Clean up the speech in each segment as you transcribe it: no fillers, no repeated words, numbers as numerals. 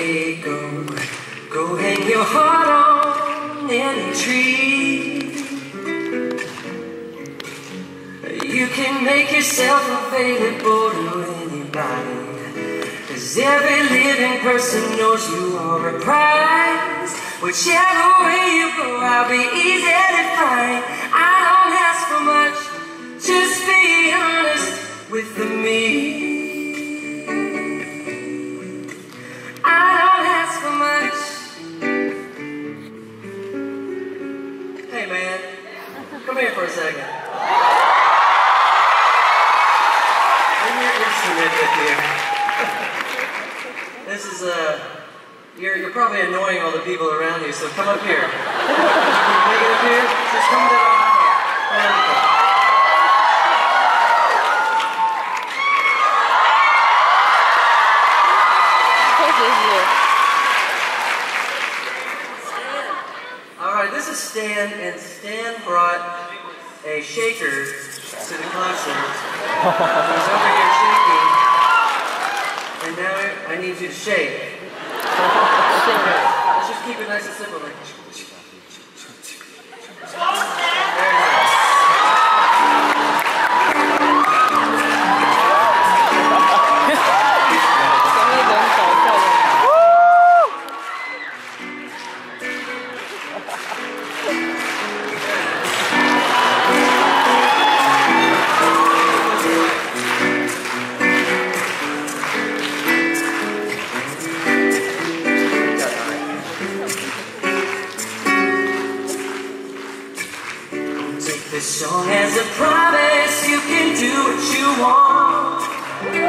say go, go hang your heart on any tree. You can make yourself available to anybody, 'cause every living person knows you are a prize. Whichever way you go, I'll be easy to find. I don't ask for much, just be honest with me. I don't ask for much. Hey man, come here for a second. Bring your instrument with you. This is you're probably annoying all the people around you, so come up here. Can you make it up here? Just come down on the phone. Alright, this is Stan, and Stan brought a shaker to the concert. He's over here shaking, and now I need you to shake. Okay, let's just keep it nice and simple. Like, very nice. This song has a promise, you can do what you want. You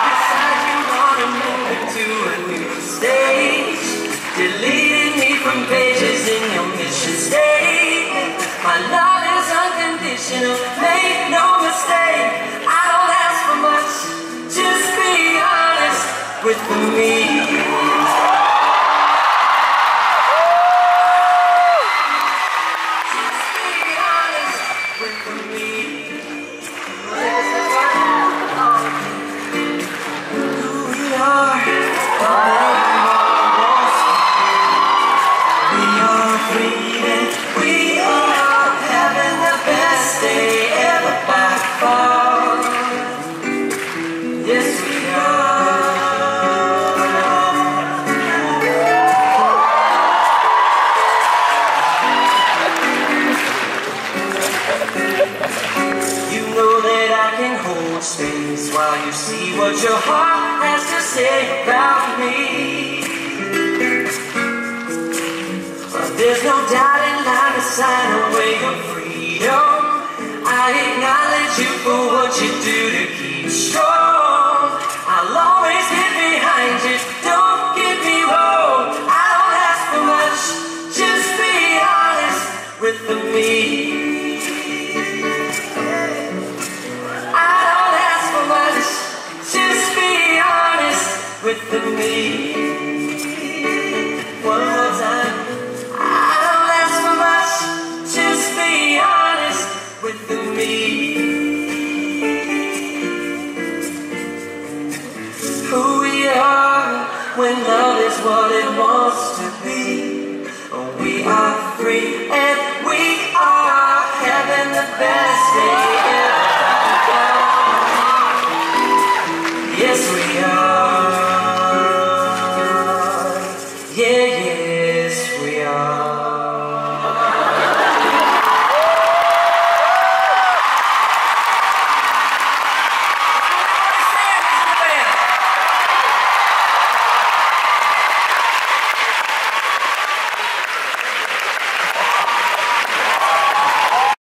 decide you want to move into a new stage, deleting me from pages in your mission statement. My love is unconditional, make no mistake. I don't ask for much, just be honest with me. Space while you see what your heart has to say about me. But there's no dotted line to sign away your freedom. I acknowledge you for what you do to keep strong. I'll always get behind you, don't get me wrong. I don't ask for much, just be honest with me. With me, one more time. I don't ask for much, just be honest with me. Who we are when love is what it wants to be. We are free and we are having the best day.